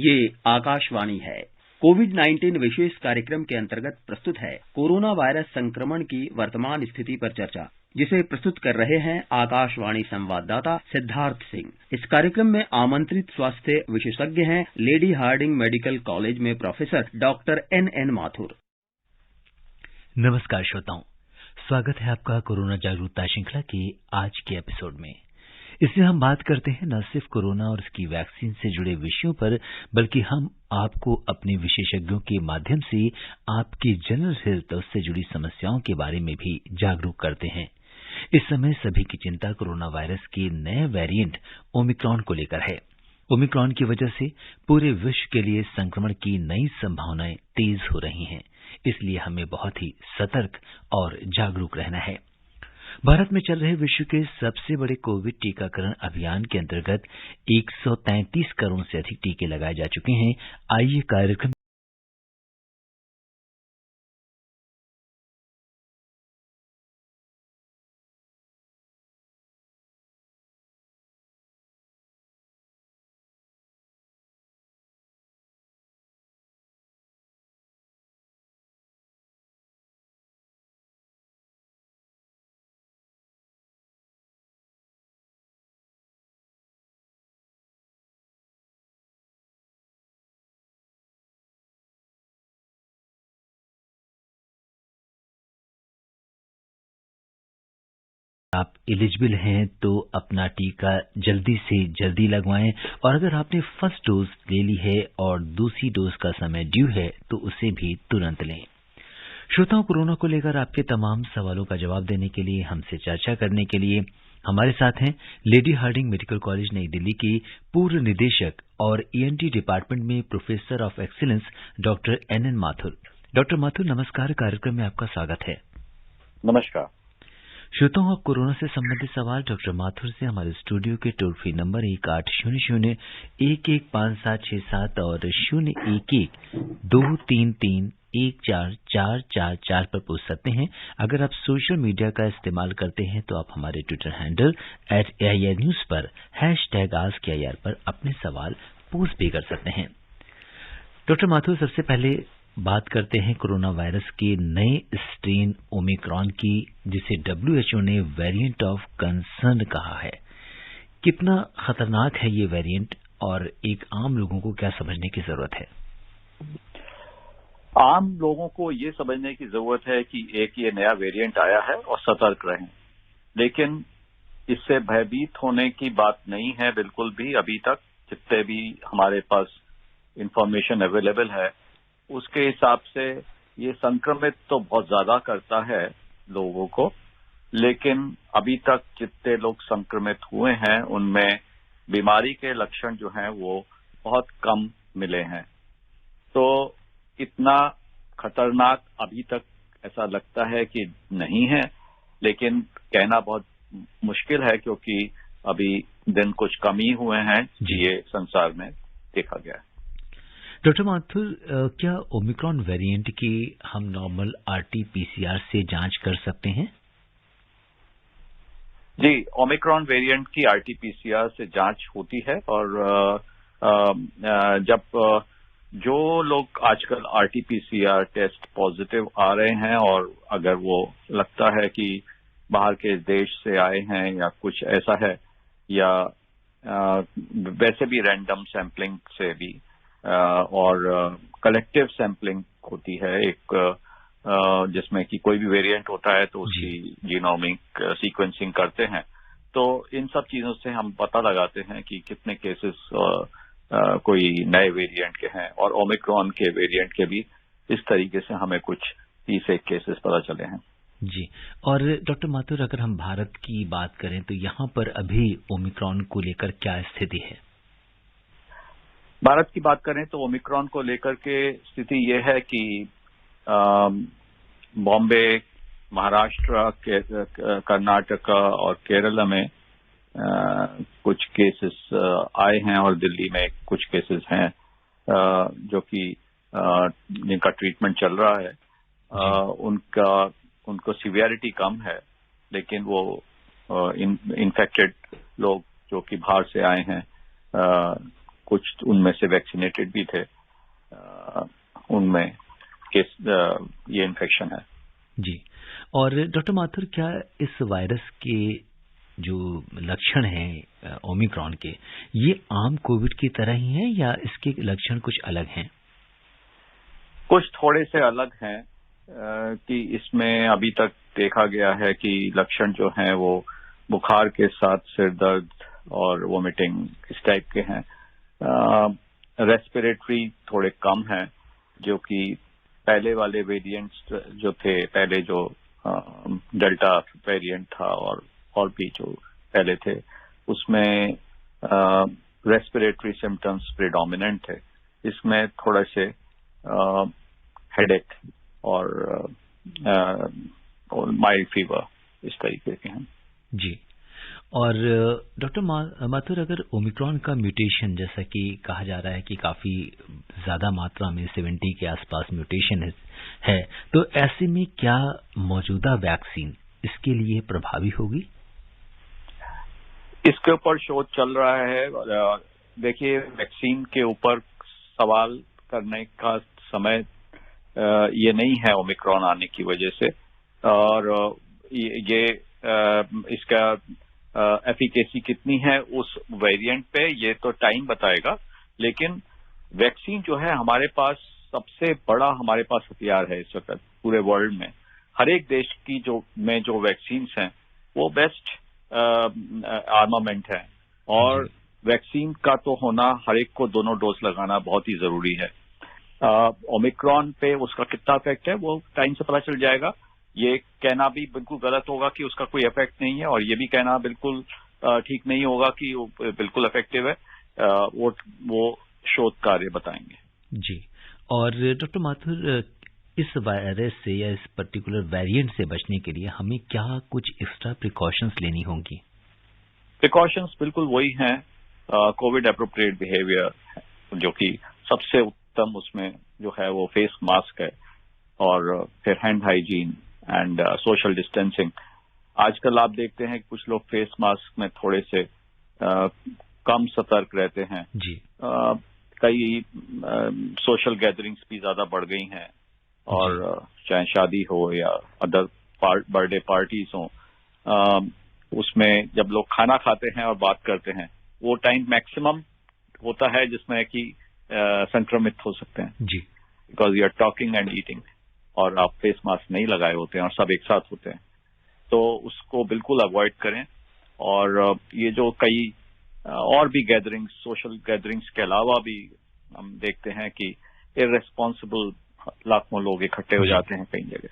ये आकाशवाणी है। कोविड-19 विशेष कार्यक्रम के अंतर्गत प्रस्तुत है कोरोना वायरस संक्रमण की वर्तमान स्थिति पर चर्चा, जिसे प्रस्तुत कर रहे हैं आकाशवाणी संवाददाता सिद्धार्थ सिंह। इस कार्यक्रम में आमंत्रित स्वास्थ्य विशेषज्ञ हैं लेडी हार्डिंग मेडिकल कॉलेज में प्रोफेसर डॉक्टर एन माथुर। नमस्कार श्रोताओं, स्वागत है आपका कोरोना जागरूकता श्रृंखला के आज के एपिसोड में। इसमें हम बात करते हैं न सिर्फ कोरोना और इसकी वैक्सीन से जुड़े विषयों पर, बल्कि हम आपको अपने विशेषज्ञों के माध्यम से आपकी जनरल हेल्थ से जुड़ी समस्याओं के बारे में भी जागरूक करते हैं। इस समय सभी की चिंता कोरोना वायरस के नए वेरिएंट ओमिक्रॉन को लेकर है। ओमिक्रॉन की वजह से पूरे विश्व के लिए संक्रमण की नई संभावनाएं तेज हो रही हैं, इसलिए हमें बहुत ही सतर्क और जागरूक रहना है। भारत में चल रहे विश्व के सबसे बड़े कोविड टीकाकरण अभियान के अंतर्गत 133 करोड़ से अधिक टीके लगाए जा चुके हैं। आइए कार्यक्रम आप एलिजिबल हैं तो अपना टीका जल्दी से जल्दी लगवाएं, और अगर आपने फर्स्ट डोज ले ली है और दूसरी डोज का समय ड्यू है तो उसे भी तुरंत लें। श्रोताओं, कोरोना को लेकर आपके तमाम सवालों का जवाब देने के लिए, हमसे चर्चा करने के लिए हमारे साथ हैं लेडी हार्डिंग मेडिकल कॉलेज नई दिल्ली के पूर्व निदेशक और ENT डिपार्टमेंट में professor of excellence doctor N Mathur. Doctor Mathur, नमस्कार। कार्यक्रम में आपका स्वागत है। नमस्कार श्रोताओं, आप कोरोना से संबंधित सवाल डॉक्टर माथुर से हमारे स्टूडियो के टोल फ्री नंबर 1800-115767 और 011-233-14444 पर पूछ सकते हैं। अगर आप सोशल मीडिया का इस्तेमाल करते हैं तो आप हमारे ट्विटर हैंडल @AIR News पर #AskAIR पर अपने सवाल पोस्ट भी कर सकते हैं। डॉक्टर माथुर, सबसे पहले बात करते हैं कोरोना वायरस के नए स्ट्रेन ओमिक्रॉन की, जिसे WHO ने वेरिएंट ऑफ कंसर्न कहा है। कितना खतरनाक है ये वेरिएंट और एक आम लोगों को क्या समझने की जरूरत है? आम लोगों को ये समझने की जरूरत है कि एक ये नया वेरिएंट आया है और सतर्क रहें, लेकिन इससे भयभीत होने की बात नहीं है बिल्कुल भी। अभी तक जितने भी हमारे पास इंफॉर्मेशन अवेलेबल है उसके हिसाब से ये संक्रमित तो बहुत ज्यादा करता है लोगों को, लेकिन अभी तक जितने लोग संक्रमित हुए हैं उनमें बीमारी के लक्षण जो हैं वो बहुत कम मिले हैं। तो इतना खतरनाक अभी तक ऐसा लगता है कि नहीं है, लेकिन कहना बहुत मुश्किल है क्योंकि अभी दिन कुछ कम ही हुए हैं ये संसार में देखा गया है। डॉक्टर माथुर, क्या ओमिक्रॉन वेरिएंट की हम नॉर्मल RT-PCR से जांच कर सकते हैं? जी, ओमिक्रॉन वेरिएंट की RT-PCR से जांच होती है, और जब जो लोग आजकल RT-PCR टेस्ट पॉजिटिव आ रहे हैं और अगर वो लगता है कि बाहर के देश से आए हैं या कुछ ऐसा है, या वैसे भी रैंडम सैंपलिंग से भी और कलेक्टिव सैंपलिंग होती है एक, जिसमें कि कोई भी वेरिएंट होता है तो उसकी जीनोमिक सीक्वेंसिंग करते हैं। तो इन सब चीजों से हम पता लगाते हैं कि कितने केसेस कोई नए वेरिएंट के हैं, और ओमिक्रॉन के वेरिएंट के भी इस तरीके से हमें कुछ 30 केसेस पता चले हैं। जी, और डॉक्टर माथुर, अगर हम भारत की बात करें तो यहाँ पर अभी ओमिक्रॉन को लेकर क्या स्थिति है? भारत की बात करें तो ओमिक्रॉन को लेकर के स्थिति ये है कि बॉम्बे, महाराष्ट्र, कर्नाटका और केरला में कुछ केसेस आए हैं, और दिल्ली में कुछ केसेस हैं जो कि जिनका ट्रीटमेंट चल रहा है। उनको सीवियरिटी कम है, लेकिन वो इन्फेक्टेड लोग जो कि बाहर से आए हैं कुछ उनमें से वैक्सीनेटेड भी थे, उनमें ये इन्फेक्शन है। जी। और डॉक्टर माथुर, क्या इस वायरस के जो लक्षण हैं ओमिक्रॉन के, ये आम कोविड की तरह ही हैं या इसके लक्षण कुछ अलग हैं? कुछ थोड़े से अलग हैं कि इसमें अभी तक देखा गया है कि लक्षण जो हैं वो बुखार के साथ सिर दर्द और वोमिटिंग इस टाइप के हैं। रेस्पिरेटरी थोड़े कम हैं, जो कि पहले वाले वेरिएंट्स जो थे, पहले जो डेल्टा वेरिएंट था और भी जो पहले थे, उसमें रेस्पिरेटरी सिम्टम्स प्रिडोमिनेंट थे। इसमें थोड़े से हेडेक और माइल्ड फीवर इस तरीके के हैं। जी। और डॉक्टर माथुर, अगर ओमिक्रॉन का म्यूटेशन, जैसा कि कहा जा रहा है कि काफी ज्यादा मात्रा में 70 के आसपास म्यूटेशन है, तो ऐसे में क्या मौजूदा वैक्सीन इसके लिए प्रभावी होगी? इसके ऊपर शोध चल रहा है। देखिए, वैक्सीन के ऊपर सवाल करने का समय ये नहीं है ओमिक्रॉन आने की वजह से, और ये इसका एफिकेसी कितनी है उस वेरिएंट पे, ये तो टाइम बताएगा। लेकिन वैक्सीन जो है हमारे पास सबसे बड़ा हमारे पास हथियार है इस वक्त पूरे वर्ल्ड में। हर एक देश की जो वैक्सीन्स हैं वो बेस्ट आर्मामेंट है, और वैक्सीन का तो होना, हर एक को दोनों डोज लगाना बहुत ही जरूरी है। ओमिक्रॉन पे उसका कितना इफेक्ट है वो टाइम से पता चल जाएगा। ये कहना भी बिल्कुल गलत होगा कि उसका कोई इफेक्ट नहीं है, और ये भी कहना बिल्कुल ठीक नहीं होगा कि वो बिल्कुल इफेक्टिव है। वो शोध कार्य बताएंगे। जी। और डॉक्टर माथुर, इस वायरस से या इस पर्टिकुलर वेरिएंट से बचने के लिए हमें क्या कुछ एक्स्ट्रा प्रिकॉशंस लेनी होंगी? प्रिकॉशंस बिल्कुल वही हैं, कोविड एप्रोप्रिएट बिहेवियर, जो कि सबसे उत्तम उसमें जो है वो फेस मास्क है, और फिर hand hygiene and social distancing. आजकल आप देखते हैं कि कुछ लोग फेस मास्क में थोड़े से कम सतर्क रहते हैं। जी। कई सोशल गैदरिंग्स भी ज्यादा बढ़ गई हैं, और चाहे शादी हो या अदर बर्थडे पार्टीज हो, उसमें जब लोग खाना खाते हैं और बात करते हैं, वो टाइम मैक्सिमम होता है जिसमें कि संक्रमित हो सकते हैं। जी। Because you are talking and eating, और आप फेस मास्क नहीं लगाए होते हैं और सब एक साथ होते हैं, तो उसको बिल्कुल अवॉइड करें। और ये जो कई और भी गैदरिंग्स, सोशल गैदरिंग्स के अलावा भी हम देखते हैं कि इररेस्पॉन्सिबल लाखों लोग इकट्ठे हो जाते हैं कई जगह,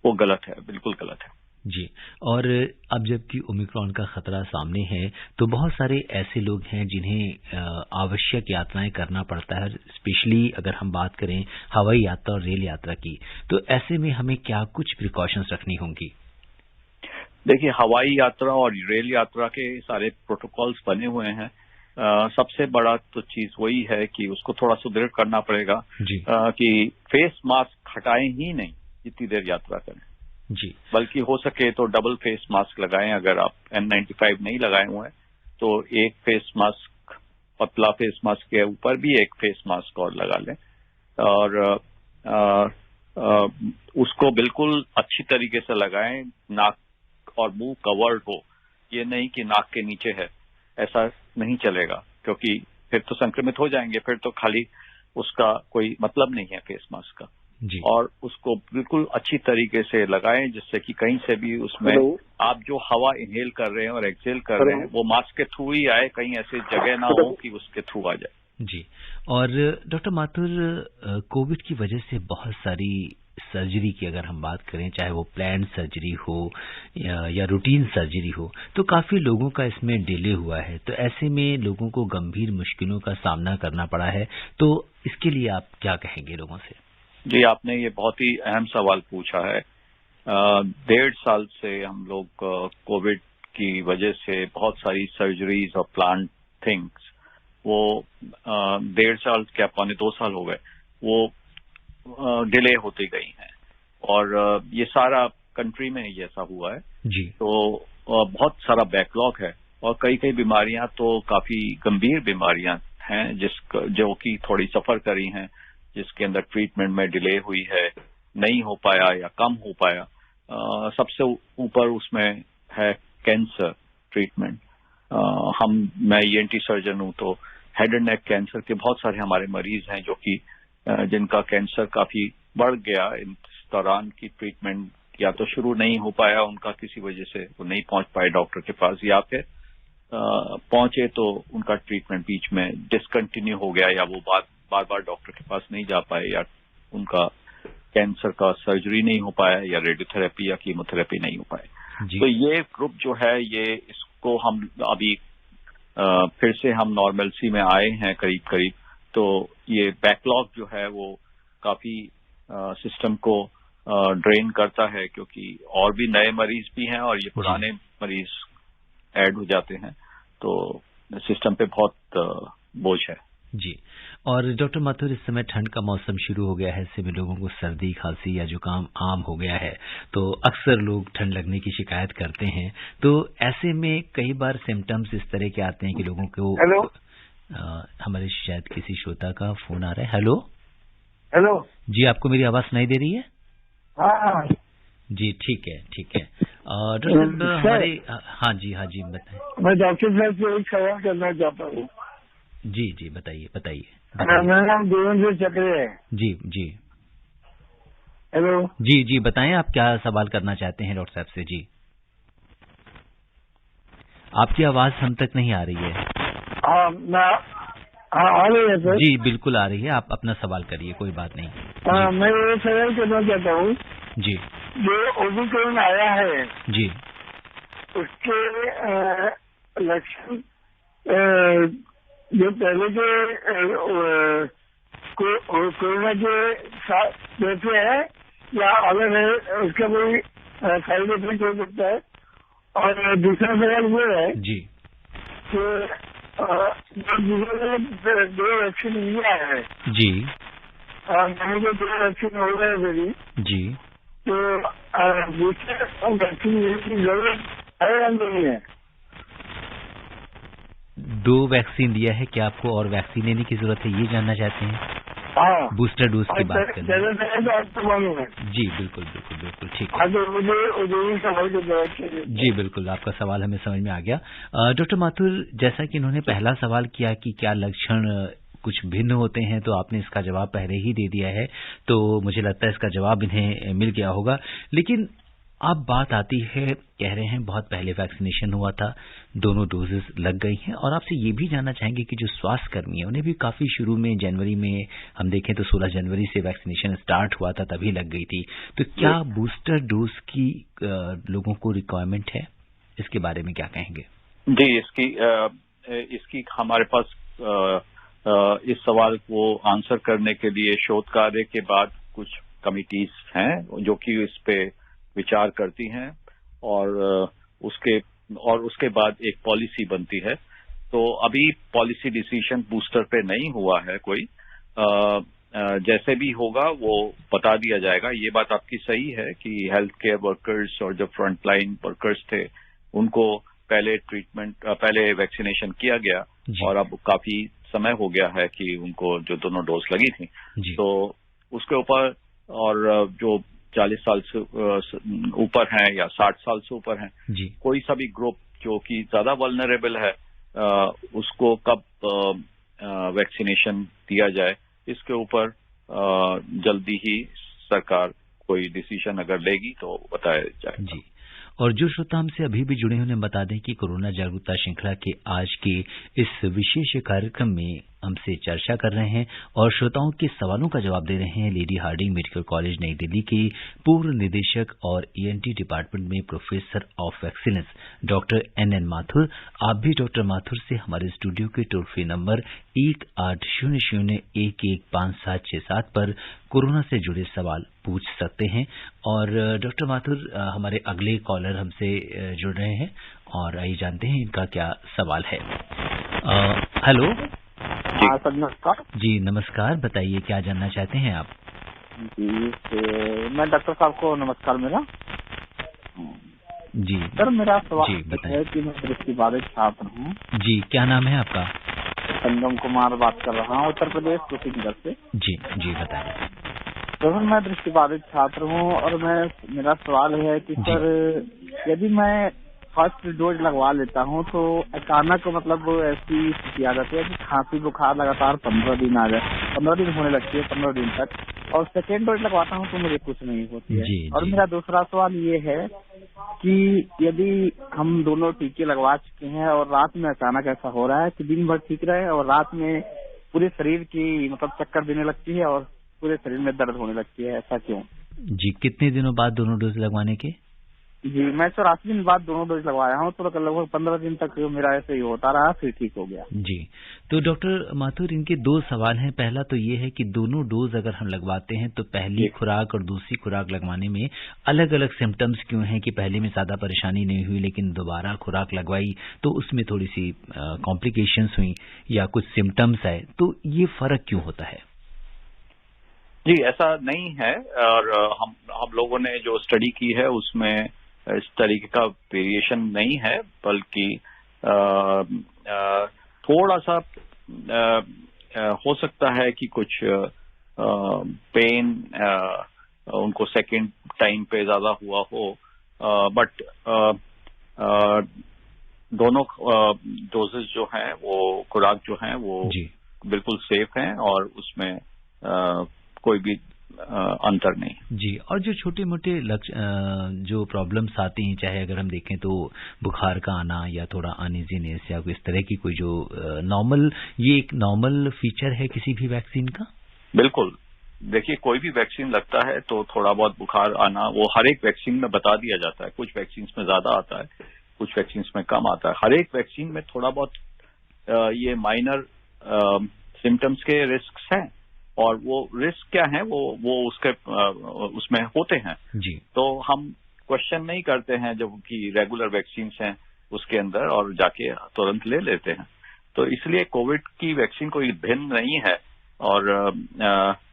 वो गलत है, बिल्कुल गलत है। जी। और अब जबकि ओमिक्रॉन का खतरा सामने है, तो बहुत सारे ऐसे लोग हैं जिन्हें आवश्यक यात्राएं करना पड़ता है, स्पेशली अगर हम बात करें हवाई यात्रा और रेल यात्रा की, तो ऐसे में हमें क्या कुछ प्रिकॉशंस रखनी होंगी? देखिए, हवाई यात्रा और रेल यात्रा के सारे प्रोटोकॉल्स बने हुए हैं। सबसे बड़ा तो चीज वही है कि उसको थोड़ा सुदृढ़ करना पड़ेगा कि फेस मास्क हटाएं ही नहीं जितनी देर यात्रा करें। जी। बल्कि हो सके तो डबल फेस मास्क लगाएं। अगर आप N95 नहीं लगाए हुए हैं तो एक फेस मास्क, पतला फेस मास्क के ऊपर भी एक फेस मास्क और लगा लें, और उसको बिल्कुल अच्छी तरीके से लगाएं, नाक और मुंह कवर्ड हो। ये नहीं कि नाक के नीचे है, ऐसा नहीं चलेगा, क्योंकि फिर तो संक्रमित हो जाएंगे, फिर तो खाली उसका कोई मतलब नहीं है फेस मास्क का। जी। और उसको बिल्कुल अच्छी तरीके से लगाएं, जिससे कि कहीं से भी उसमें आप जो हवा इनहेल कर रहे हैं और एक्सहेल कर रहे हैं वो मास्क के थ्रू ही आए, कहीं ऐसी जगह ना हो कि उसके थ्रू आ जाए। जी। और डॉक्टर माथुर, कोविड की वजह से बहुत सारी सर्जरी की अगर हम बात करें, चाहे वो प्लान सर्जरी हो या रूटीन सर्जरी हो, तो काफी लोगों का इसमें डिले हुआ है। तो ऐसे में लोगों को गंभीर मुश्किलों का सामना करना पड़ा है, तो इसके लिए आप क्या कहेंगे लोगों से? जी, आपने ये बहुत ही अहम सवाल पूछा है। 1.5 साल से हम लोग कोविड की वजह से बहुत सारी सर्जरीज और प्लान थिंग्स, वो 1.5 साल क्या 2.25 साल हो गए, वो डिले होती गई हैं, और ये सारा कंट्री में ही ऐसा हुआ है। जी। तो बहुत सारा बैकलॉग है, और कई बीमारियां तो काफी गंभीर बीमारियां हैं जो कि थोड़ी सफर करी हैं, जिसके अंदर ट्रीटमेंट में डिले हुई है, नहीं हो पाया या कम हो पाया। सबसे ऊपर उसमें है कैंसर ट्रीटमेंट। मैं ENT सर्जन हूं, तो हेड एंड नेक कैंसर के बहुत सारे हमारे मरीज हैं जो कि जिनका कैंसर काफी बढ़ गया। इस दौरान की ट्रीटमेंट या तो शुरू नहीं हो पाया, उनका किसी वजह से वो नहीं पहुंच पाए डॉक्टर के पास, या फिर पहुंचे तो उनका ट्रीटमेंट बीच में डिसकंटिन्यू हो गया, या वो बार बार डॉक्टर के पास नहीं जा पाए, या उनका कैंसर का सर्जरी नहीं हो पाया, या रेडियोथेरेपी या कीमोथेरेपी नहीं हो पाए। तो ये ग्रुप जो है, ये इसको हम अभी फिर से हम नॉर्मलसी में आए हैं करीब करीब। तो ये बैकलॉग जो है वो काफी सिस्टम को ड्रेन करता है, क्योंकि और भी नए मरीज भी हैं और ये पुराने मरीज ऐड हो जाते हैं, तो सिस्टम पे बहुत बोझ है। जी। और डॉक्टर माथुर, इस समय ठंड का मौसम शुरू हो गया है, ऐसे में लोगों को सर्दी खांसी या जुकाम आम हो गया है, तो अक्सर लोग ठंड लगने की शिकायत करते हैं। तो ऐसे में कई बार सिम्टम्स इस तरह के आते हैं कि लोगों को हेलो, हमारे शायद किसी श्रोता का फोन आ रहा है। हेलो हेलो जी, आपको मेरी आवाज सुनाई दे रही है? हाँ जी, ठीक है ठीक है। डॉक्टर साहब हमारे, हाँ जी बताएं। मैं डॉक्टर साहब से एक सवाल करना चाहता हूँ। जी बताइए। मेरा नाम देवेंद्र चक्रे है। जी हेलो जी बताएं, आप क्या सवाल करना चाहते हैं डॉक्टर साहब से? जी, आपकी आवाज हम तक नहीं आ रही है। आ रही है सर? जी बिल्कुल आ रही है, आप अपना सवाल करिए, कोई बात नहीं। मैं ये सवाल करना चाहता हूँ जी, जो ओमिक्रॉन आया है जी, उसके लक्षण जो पहले के कोरोना के जैसे है या अलग है, उसका कोई साइड इफेक्ट हो सकता है? और दूसरा सवाल वो है जी कि दो वैक्सीन लिया है जी मैंने, जो 2 वैक्सीन हो गए मेरी, जी, तो दूसरे वैक्सीन लेने की जरूरत है या नहीं है? 2 वैक्सीन दिया है, क्या आपको और वैक्सीन लेने की जरूरत है, ये जानना चाहते हैं? हाँ, बूस्टर डोज की बात कर रहे हैं। तो आपको मालूम है। जी बिल्कुल ठीक है। हाँ, तो मुझे सवाल के जवाब चाहिए। जी बिल्कुल, आपका सवाल हमें समझ में आ गया। डॉक्टर माथुर, जैसा कि इन्होंने पहला सवाल किया कि क्या लक्षण कुछ भिन्न होते हैं, तो आपने इसका जवाब पहले ही दे दिया है, तो मुझे लगता है इसका जवाब इन्हें मिल गया होगा। लेकिन अब बात आती है, कह रहे हैं बहुत पहले वैक्सीनेशन हुआ था, दोनों डोजेस लग गई हैं, और आपसे ये भी जानना चाहेंगे कि जो स्वास्थ्य कर्मी है उन्हें भी काफी शुरू में जनवरी में हम देखें तो 16 जनवरी से वैक्सीनेशन स्टार्ट हुआ था, तभी लग गई थी। तो क्या बूस्टर डोज की लोगों को रिक्वायरमेंट है, इसके बारे में क्या कहेंगे? जी, इसकी हमारे पास इस सवाल को आंसर करने के लिए शोध कार्य के बाद कुछ कमिटीज हैं जो कि इस पे विचार करती हैं, और उसके बाद एक पॉलिसी बनती है। तो अभी पॉलिसी डिसीजन बूस्टर पे नहीं हुआ है कोई, जैसे भी होगा वो बता दिया जाएगा। ये बात आपकी सही है कि हेल्थ केयर वर्कर्स और जो फ्रंटलाइन वर्कर्स थे उनको पहले वैक्सीनेशन किया गया, और अब काफी समय हो गया है कि उनको जो दोनों डोज लगी थी, तो उसके ऊपर, और जो 40 साल से ऊपर हैं या 60 साल से ऊपर हैं, कोई सा भी ग्रुप जो कि ज्यादा वल्नरेबल है, उसको कब वैक्सीनेशन दिया जाए, इसके ऊपर जल्दी ही सरकार कोई डिसीजन अगर लेगी तो बताया जाएगा। जी, और जो श्रोता हमसे अभी भी जुड़े उन्हें बता दें कि कोरोना जागरूकता श्रृंखला के आज के इस विशेष कार्यक्रम में हमसे चर्चा कर रहे हैं और श्रोताओं के सवालों का जवाब दे रहे हैं लेडी हार्डिंग मेडिकल कॉलेज नई दिल्ली के पूर्व निदेशक और ENT डिपार्टमेंट में professor of excellence doctor NN Mathur. आप भी डॉक्टर माथुर से हमारे स्टूडियो के टोल फ्री नंबर 1800115767 पर कोरोना से जुड़े सवाल पूछ सकते हैं। और डॉक्टर माथुर, हमारे अगले कॉलर हमसे जुड़ रहे हैं और आइए जानते हैं इनका क्या सवाल है। हेलो। हाँ सर, नमस्कार। जी नमस्कार, बताइए क्या जानना चाहते हैं आप? जी, मैं डॉक्टर साहब को नमस्कार मेरा। जी सर, मेरा सवाल जी बताइए। है कि मैं दृष्टिबाधित छात्र हूँ। जी, क्या नाम है आपका? संगम कुमार बात कर रहा हूँ, उत्तर प्रदेश कुशीनगर से। जी जी बताइए। तो सर मैं दृष्टिबाधित छात्र हूँ और मेरा सवाल है कि सर यदि मैं फर्स्ट डोज लगवा लेता हूँ तो अचानक मतलब ऐसी स्थिति आ जाती है कि खांसी बुखार लगातार 15 दिन आ जाए, 15 दिन होने लगती है, 15 दिन तक, और सेकेंड डोज लगवाता हूँ तो मुझे कुछ नहीं होती है। और मेरा दूसरा सवाल ये है कि यदि हम दोनों टीके लगवा चुके हैं और रात में अचानक ऐसा हो रहा है कि दिन भर ठीक रहे और रात में पूरे शरीर की मतलब चक्कर देने लगती है और पूरे शरीर में दर्द होने लगती है, ऐसा क्यों? जी, कितने दिनों बाद दोनों डोज लगवाने के? जी मैं 84 दिन बाद दोनों डोज लगवाया हूँ, तो लगभग 15 दिन तक मेरा ऐसे ही होता रहा, फिर ठीक हो गया। जी, तो डॉक्टर माथुर इनके 2 सवाल हैं। पहला तो ये है कि दोनों डोज अगर हम लगवाते हैं तो पहली खुराक और दूसरी खुराक लगवाने में अलग अलग सिम्टम्स क्यों हैं कि पहले में ज्यादा परेशानी नहीं हुई लेकिन दोबारा खुराक लगवाई तो उसमें थोड़ी सी कॉम्प्लिकेशंस हुई या कुछ सिम्टम्स आए, तो ये फर्क क्यों होता है? जी ऐसा नहीं है, और हम लोगों ने जो स्टडी की है उसमें इस तरीके का वेरिएशन नहीं है, बल्कि थोड़ा सा हो सकता है कि कुछ पेन उनको सेकेंड टाइम पे ज्यादा हुआ हो, बट दोनों डोजेस जो हैं वो खुराक जो हैं वो बिल्कुल सेफ हैं और उसमें कोई भी अंतर नहीं। जी, और जो छोटे मोटे जो प्रॉब्लम्स आती हैं, चाहे अगर हम देखें तो बुखार का आना या थोड़ा अनइजीनेस या इस तरह की कोई जो नॉर्मल, ये एक नॉर्मल फीचर है किसी भी वैक्सीन का? बिल्कुल, देखिए कोई भी वैक्सीन लगता है तो थोड़ा बहुत बुखार आना वो हर एक वैक्सीन में बता दिया जाता है। कुछ वैक्सीन में ज्यादा आता है, कुछ वैक्सीन में कम आता है। हर एक वैक्सीन में थोड़ा बहुत ये माइनर सिम्टम्स के रिस्क हैं, और वो रिस्क क्या है वो उसके उसमें होते हैं। जी, तो हम क्वेश्चन नहीं करते हैं जब कि रेगुलर वैक्सीन हैं उसके अंदर और जाके तुरंत ले लेते हैं। तो इसलिए कोविड की वैक्सीन कोई भिन्न नहीं है, और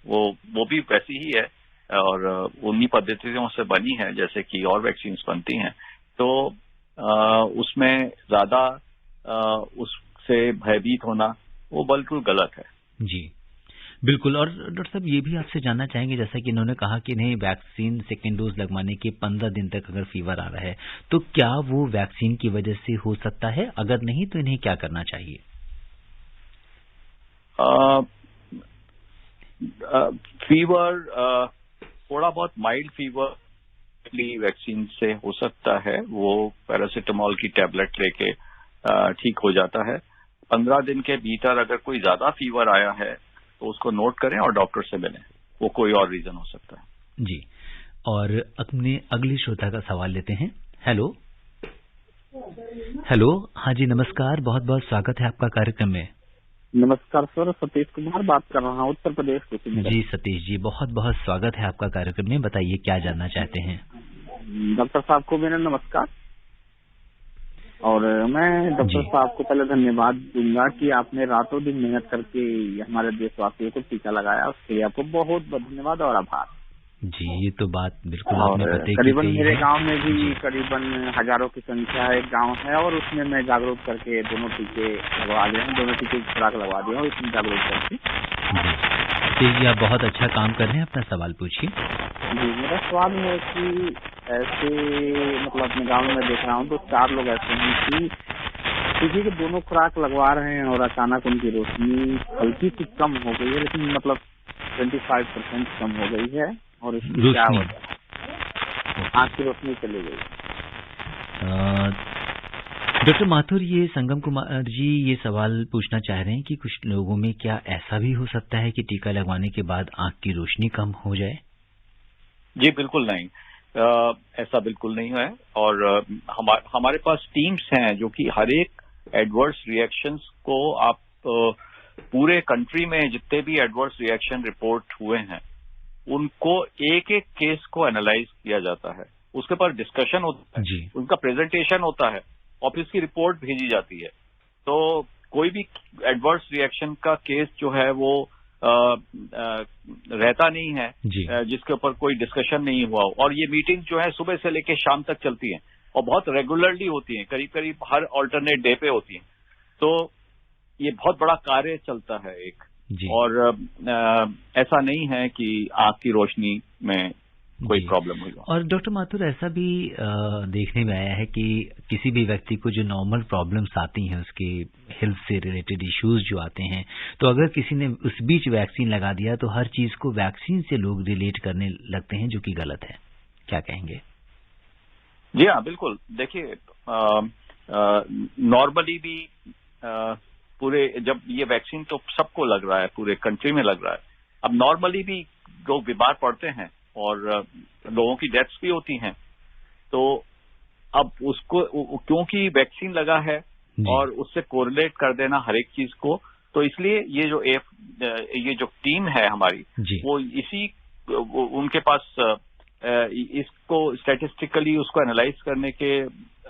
वो भी वैसी ही है और उन्हीं पद्धतियों से बनी है जैसे कि और वैक्सीन बनती हैं। तो उसमें ज्यादा उससे भयभीत होना वो बिल्कुल गलत है। जी बिल्कुल। और डॉक्टर साहब ये भी आपसे जानना चाहेंगे, जैसा कि इन्होंने कहा कि इन्हें वैक्सीन सेकेंड डोज लगवाने के 15 दिन तक अगर फीवर आ रहा है तो क्या वो वैक्सीन की वजह से हो सकता है? अगर नहीं तो इन्हें क्या करना चाहिए? फीवर थोड़ा बहुत माइल्ड फीवर वैक्सीन से हो सकता है, वो पैरासिटामोल की टैबलेट लेके ठीक हो जाता है। 15 दिन के भीतर अगर कोई ज्यादा फीवर आया है तो उसको नोट करें और डॉक्टर से मिलें, वो कोई और रीजन हो सकता है। जी, और अपने अगली श्रोता का सवाल लेते हैं। हेलो, हाँ जी नमस्कार, बहुत बहुत स्वागत है आपका कार्यक्रम में। नमस्कार सर, सतीश कुमार बात कर रहा हूँ, उत्तर प्रदेश से। जी सतीश जी, बहुत बहुत स्वागत है आपका कार्यक्रम में, बताइए क्या जानना चाहते हैं? डॉक्टर साहब को मेरा नमस्कार, और मैं डॉक्टर साहब को पहले धन्यवाद दूंगा कि आपने रातों दिन मेहनत करके हमारे देशवासियों को टीका लगाया, उसके लिए आपको बहुत बहुत धन्यवाद और आभार। जी, ये तो बात बिल्कुल आपने बताई। करीबन मेरे गांव में भी करीबन हजारों की संख्या एक गांव है और उसमें मैं जागरूक करके दोनों टीके लगवा दिए हैं, दोनों टीके की खुराक लगवा दिया हूँ इसमें जागरूक करके। जी, आप बहुत अच्छा काम कर रहे हैं, अपना सवाल पूछिए। जी, मेरा सवाल है कि ऐसे मतलब अपने गांव में देख रहा हूँ तो 4 लोग ऐसे हैं कि टीके के दोनों खुराक लगवा रहे हैं और अचानक उनकी रोशनी हल्की सी कम हो गई है, लेकिन मतलब 25% कम हो गई है और इसकी क्या वजह है? आँख की रोशनी चली गई। डॉक्टर माथुर, ये संगम कुमार जी ये सवाल पूछना चाह रहे हैं कि कुछ लोगों में क्या ऐसा भी हो सकता है कि टीका लगवाने के बाद आँख की रोशनी कम हो जाए? जी बिल्कुल नहीं, ऐसा बिल्कुल नहीं है। और हमारे पास टीम्स हैं जो कि हर एक एडवर्स रिएक्शंस को आप पूरे कंट्री में जितने भी एडवर्स रिएक्शन रिपोर्ट हुए हैं उनको एक एक केस को एनालाइज किया जाता है, उसके पर डिस्कशन होता है, उनका प्रेजेंटेशन होता है और फिर इसकी रिपोर्ट भेजी जाती है। तो कोई भी एडवर्स रिएक्शन का केस जो है वो रहता नहीं है जिसके ऊपर कोई डिस्कशन नहीं हुआ हो। और ये मीटिंग जो है सुबह से लेकर शाम तक चलती हैं और बहुत रेगुलरली होती हैं, करीब करीब हर ऑल्टरनेट डे पे होती हैं। तो ये बहुत बड़ा कार्य चलता है एक, और ऐसा नहीं है कि आंख की रोशनी में कोई प्रॉब्लम हुई। और डॉक्टर माथुर, ऐसा भी देखने में आया है कि किसी भी व्यक्ति को जो नॉर्मल प्रॉब्लम्स आती हैं, उसके हेल्थ से रिलेटेड इश्यूज जो आते हैं, तो अगर किसी ने उस बीच वैक्सीन लगा दिया तो हर चीज को वैक्सीन से लोग रिलेट करने लगते हैं, जो कि गलत है। क्या कहेंगे? जी हाँ, बिल्कुल। देखिए, नॉर्मली भी पूरे, जब ये वैक्सीन तो सबको लग रहा है, पूरे कंट्री में लग रहा है, अब नॉर्मली भी लोग बीमार पड़ते हैं और लोगों की डेथ्स भी होती हैं। तो अब उसको, क्योंकि वैक्सीन लगा है और उससे कोरिलेट कर देना हर एक चीज को, तो इसलिए ये जो टीम है हमारी, वो उनके पास इसको स्टैटिस्टिकली उसको एनालाइज करने के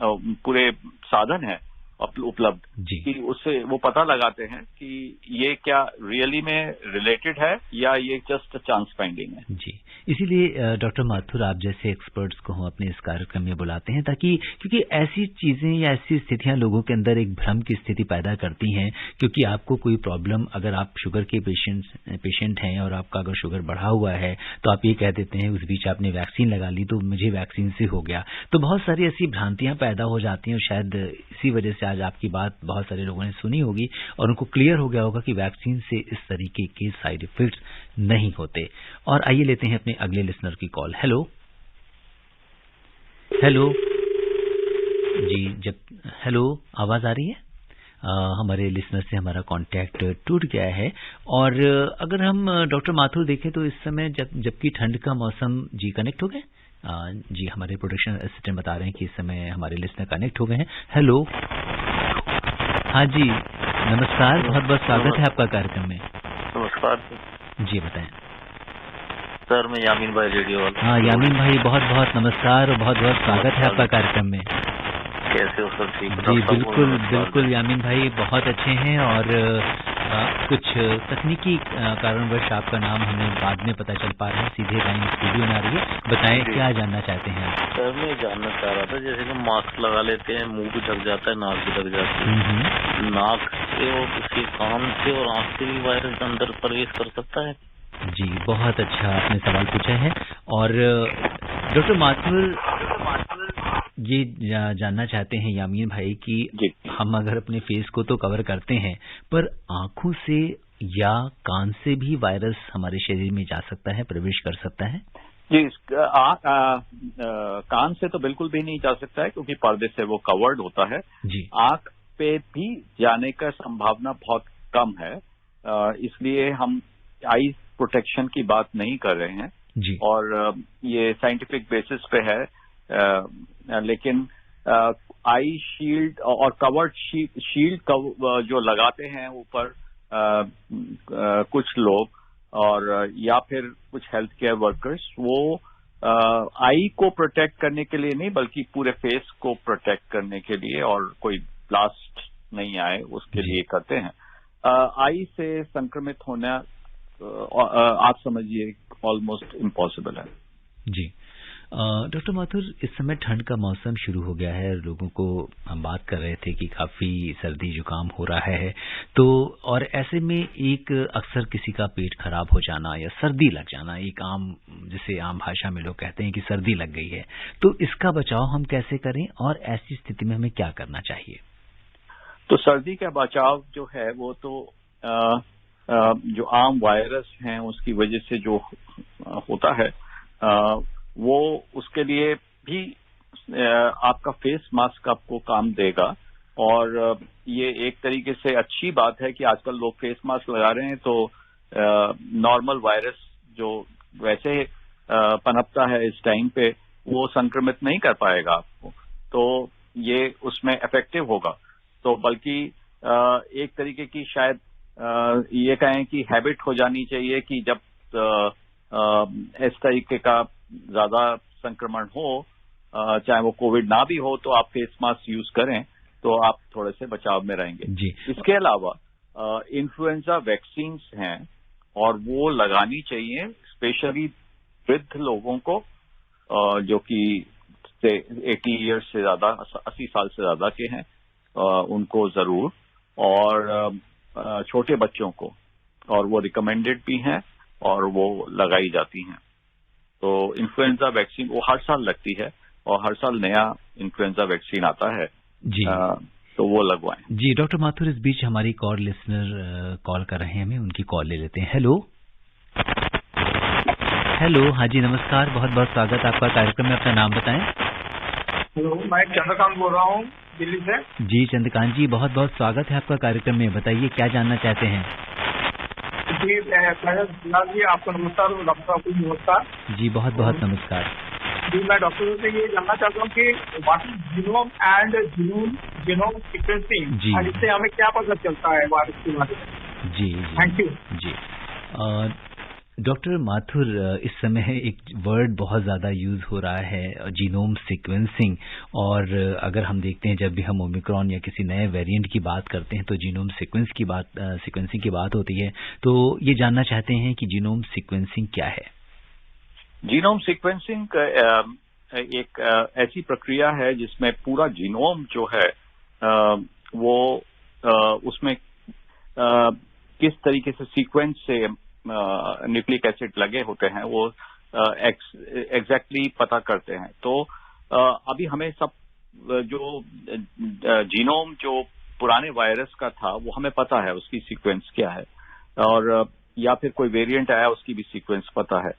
पूरे साधन है उपलब्ध, कि उससे वो पता लगाते हैं कि ये क्या रियली में रिलेटेड है या ये जस्ट चांस फाइंडिंग है। जी, इसीलिए डॉक्टर माथुर, आप जैसे एक्सपर्ट्स को हम अपने इस कार्यक्रम में बुलाते हैं, ताकि क्योंकि ऐसी चीजें या ऐसी स्थितियां लोगों के अंदर एक भ्रम की स्थिति पैदा करती हैं। क्योंकि आपको कोई प्रॉब्लम, अगर आप शुगर के पेशेंट हैं और आपका अगर शुगर बढ़ा हुआ है, तो आप ये कह देते हैं, उस बीच आपने वैक्सीन लगा ली तो मुझे वैक्सीन से हो गया। तो बहुत सारी ऐसी भ्रांतियां पैदा हो जाती हैं, और शायद इसी वजह से आज आपकी बात बहुत सारे लोगों ने सुनी होगी और उनको क्लियर हो गया होगा कि वैक्सीन से इस तरीके के साइड इफेक्ट्स नहीं होते। और आइए लेते हैं अपने अगले लिसनर की कॉल। हेलो जी, हेलो, आवाज आ रही है? हमारे लिसनर से हमारा कांटेक्ट टूट गया है। और अगर हम डॉक्टर माथुर देखें तो इस समय जबकि ठंड का मौसम, जी कनेक्ट हो गए? जी, हमारे प्रोडक्शन असिस्टेंट बता रहे हैं कि इस समय हमारे लिसनर कनेक्ट हो गए हैं। हेलो, हाँ जी, नमस्कार, बहुत बहुत स्वागत है आपका कार्यक्रम में। नमस्कार जी, बताएं सर। मैं यामीन भाई, रेडियो वाला। हाँ यामीन भाई, बहुत बहुत नमस्कार और बहुत बहुत स्वागत है आपका कार्यक्रम में। कैसे हो सर? ठीक? जी बिल्कुल बिल्कुल यामीन भाई, बहुत अच्छे हैं। और कुछ तकनीकी कारणवश आपका नाम हमें बाद में पता चल पा रहा है, सीधे लाइन स्टूडियो में आ रही है। बताएं, क्या जानना चाहते हैं आप? सर, मैं जानना चाह रहा था, जैसे कि मास्क लगा लेते हैं, मुंह भी ढक जाता है, नाक भी ढक जाती है, नाक से और उसके कान से और आंख से भी वायरस अंदर प्रवेश कर सकता है? जी, बहुत अच्छा आपने सवाल पूछा है। और डॉक्टर माथुर ये जानना चाहते हैं यामीन भाई कि हम अगर अपने फेस को तो कवर करते हैं, पर आंखों से या कान से भी वायरस हमारे शरीर में जा सकता है, प्रवेश कर सकता है? जी, कान से तो बिल्कुल भी नहीं जा सकता है, क्योंकि पर्दे से वो कवर्ड होता है। जी, आंख पे भी जाने का संभावना बहुत कम है, इसलिए हम आई प्रोटेक्शन की बात नहीं कर रहे हैं जी। और ये साइंटिफिक बेसिस पे है, लेकिन आई शील्ड और कवर्ड शील्ड जो लगाते हैं ऊपर कुछ लोग, और या फिर कुछ हेल्थ केयर वर्कर्स, वो आई को प्रोटेक्ट करने के लिए नहीं, बल्कि पूरे फेस को प्रोटेक्ट करने के लिए, और कोई ब्लास्ट नहीं आए उसके लिए करते हैं। आई से संक्रमित होना आप समझिए ऑलमोस्ट इम्पॉसिबल है। जी, डॉक्टर माथुर, इस समय ठंड का मौसम शुरू हो गया है, लोगों को हम बात कर रहे थे कि काफी सर्दी जुकाम हो रहा है, तो और ऐसे में एक अक्सर किसी का पेट खराब हो जाना या सर्दी लग जाना, एक जिसे आम भाषा में लोग कहते हैं कि सर्दी लग गई है, तो इसका बचाव हम कैसे करें और ऐसी स्थिति में हमें क्या करना चाहिए? तो सर्दी का बचाव जो है वो तो जो आम वायरस हैं उसकी वजह से जो होता है, वो उसके लिए भी आपका फेस मास्क आपको काम देगा। और ये एक तरीके से अच्छी बात है कि आजकल लोग फेस मास्क लगा रहे हैं, तो नॉर्मल वायरस जो वैसे पनपता है इस टाइम पे, वो संक्रमित नहीं कर पाएगा आपको, तो ये उसमें इफेक्टिव होगा। तो बल्कि एक तरीके की शायद ये कहें कि हैबिट हो जानी चाहिए कि जब इस तरीके का ज्यादा संक्रमण हो, चाहे वो कोविड ना भी हो, तो आप फेस मास्क यूज करें, तो आप थोड़े से बचाव में रहेंगे जी। इसके अलावा इन्फ्लुएंजा वैक्सीन्स हैं और वो लगानी चाहिए, स्पेशली वृद्ध लोगों को जो कि 80 ईयर्स से ज्यादा, 80 साल से ज्यादा के हैं, उनको जरूर। और छोटे बच्चों को, और वो रिकमेंडेड भी हैं और वो लगाई जाती हैं। तो इन्फ्लुएंजा वैक्सीन वो हर साल लगती है और हर साल नया इन्फ्लुएंजा वैक्सीन आता है जी। तो वो लगवाएं। जी डॉक्टर माथुर, इस बीच हमारी कॉल लिसनर कॉल कर रहे हैं, हमें उनकी कॉल ले लेते हैं। हेलो हेलो, हाँ जी नमस्कार, बहुत बहुत स्वागत आपका कार्यक्रम में, अपना नाम बताएं। हेलो, मैं चंद्रकांत बोल रहा हूँ दिल्ली से। जी चंद्रकांत जी, बहुत बहुत स्वागत है आपका कार्यक्रम में, बताइए क्या जानना चाहते हैं। जी फिलहाल जी आपको नमस्कार, डॉक्टर आपको नमस्कार। जी बहुत बहुत नमस्कार। जी मैं डॉक्टर से ये जानना चाहता हूँ कि what is genome and genome sequencing, और इससे हमें क्या पता चलता है वायरस के बारे में। जी थैंक यू जी। डॉक्टर माथुर, इस समय एक वर्ड बहुत ज़्यादा यूज़ हो रहा है, जीनोम सीक्वेंसिंग, और अगर हम देखते हैं जब भी हम ओमिक्रॉन या किसी नए वेरिएंट की बात करते हैं तो जीनोम सीक्वेंसिंग की बात होती है। तो ये जानना चाहते हैं कि जीनोम सीक्वेंसिंग क्या है। जीनोम सीक्वेंसिंग एक ऐसी प्रक्रिया है जिसमें पूरा जीनोम जो है वो उसमें किस तरीके से सीक्वेंस से न्यूक्लिक एसिड लगे होते हैं वो एग्जैक्टली पता करते हैं। तो अभी हमें सब जो जीनोम जो पुराने वायरस का था वो हमें पता है उसकी सीक्वेंस क्या है, और या फिर कोई वेरिएंट आया उसकी भी सीक्वेंस पता है।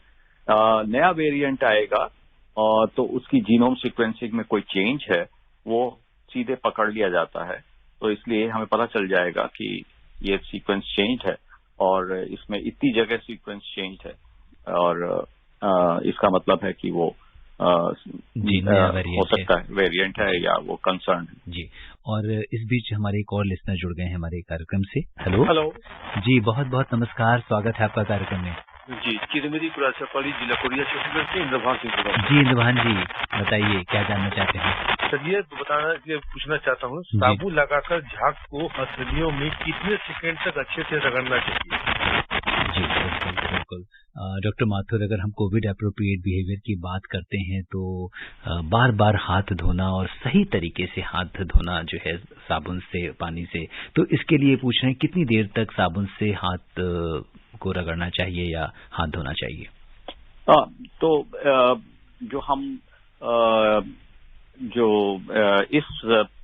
नया वेरिएंट आएगा और तो उसकी जीनोम सीक्वेंसिंग में कोई चेंज है वो सीधे पकड़ लिया जाता है। तो इसलिए हमें पता चल जाएगा कि ये सीक्वेंस चेंज है और इसमें इतनी जगह सीक्वेंस चेंज है, और इसका मतलब है कि वो हो सकता है वेरिएंट है या वो कंसर्न है। जी, और इस बीच हमारे एक और लिसनर जुड़ गए हैं हमारे कार्यक्रम से। हेलो हेलो जी, बहुत बहुत नमस्कार, स्वागत है आपका कार्यक्रम में। जी, किरमिरी कुराचापाली जिला कोरिया छत्तीसगढ़ से इंद्रभान सिंह बोल रहा हूँ। जी इंद्रभान जी, बताइए क्या जानना चाहते हैं। सर ये पूछना चाहता हूँ, साबुन लगाकर झाग को हथेलियों में कितने सेकंड तक अच्छे से रगड़ना चाहिए। जी बिल्कुल। डॉक्टर माथुर, अगर हम कोविड एप्रोप्रिएट बिहेवियर की बात करते हैं तो बार बार हाथ धोना और सही तरीके से हाथ धोना जो है साबुन से, पानी से, तो इसके लिए पूछ रहे हैं कितनी देर तक साबुन से हाथ को रगड़ना चाहिए या हाथ धोना चाहिए। तो जो हम इस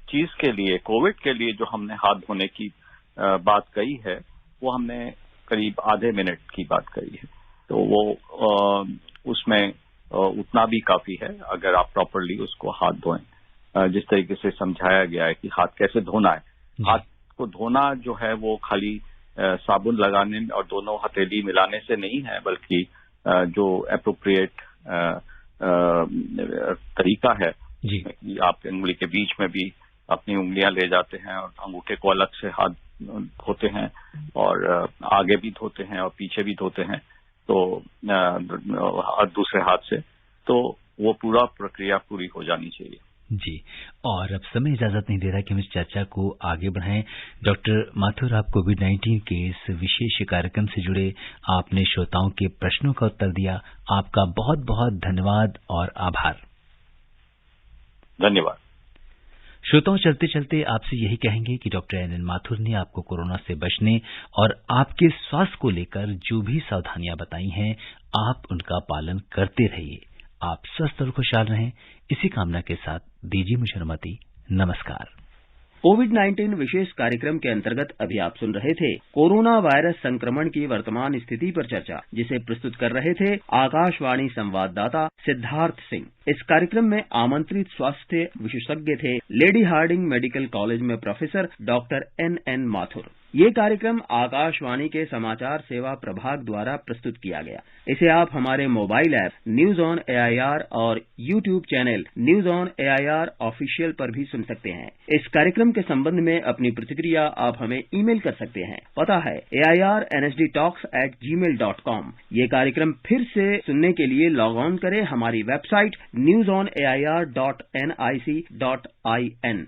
चीज के लिए, कोविड के लिए जो हमने हाथ धोने की बात कही है वो हमने करीब आधे मिनट की बात कही है। तो वो उसमें उतना भी काफी है अगर आप प्रॉपरली उसको हाथ धोएं। जिस तरीके से समझाया गया है कि हाथ कैसे धोना है, हाथ को धोना जो है वो खाली साबुन लगाने और दोनों हथेली मिलाने से नहीं है, बल्कि जो एप्रोप्रिएट तरीका है कि आप उंगली के बीच में भी अपनी उंगलियां ले जाते हैं और अंगूठे को अलग से हाथ धोते हैं और आगे भी धोते हैं और पीछे भी धोते हैं, तो दूसरे हाथ से, तो वो पूरा प्रक्रिया पूरी हो जानी चाहिए। जी, और अब समय इजाजत नहीं दे रहा कि हम इस चर्चा को आगे बढ़ाएं। डॉक्टर माथुर, आप कोविड-19 के इस विशेष कार्यक्रम से जुड़े, आपने श्रोताओं के प्रश्नों का उत्तर दिया, आपका बहुत बहुत धन्यवाद और आभार। धन्यवाद। श्रोताओं, चलते चलते आपसे यही कहेंगे कि डॉक्टर एन माथुर ने आपको कोरोना से बचने और आपके स्वास्थ्य को लेकर जो भी सावधानियां बताई हैं, आप उनका पालन करते रहिए। आप स्वस्थ और खुशहाल रहें, इसी कामना के साथ दीजिए मुझे अनुमति। नमस्कार। कोविड-19 विशेष कार्यक्रम के अंतर्गत अभी आप सुन रहे थे कोरोना वायरस संक्रमण की वर्तमान स्थिति पर चर्चा, जिसे प्रस्तुत कर रहे थे आकाशवाणी संवाददाता सिद्धार्थ सिंह। इस कार्यक्रम में आमंत्रित स्वास्थ्य विशेषज्ञ थे लेडी हार्डिंग मेडिकल कॉलेज में प्रोफेसर डॉक्टर एन माथुर। ये कार्यक्रम आकाशवाणी के समाचार सेवा प्रभाग द्वारा प्रस्तुत किया गया। इसे आप हमारे mobile app news on AIR और YouTube channel news on AIR official पर भी सुन सकते हैं। इस कार्यक्रम के संबंध में अपनी प्रतिक्रिया आप हमें ईमेल कर सकते हैं। पता है AIRNSDtalks@gmail.com। ये कार्यक्रम फिर से सुनने के लिए लॉग ऑन करें हमारी वेबसाइट newsonair.nic.in।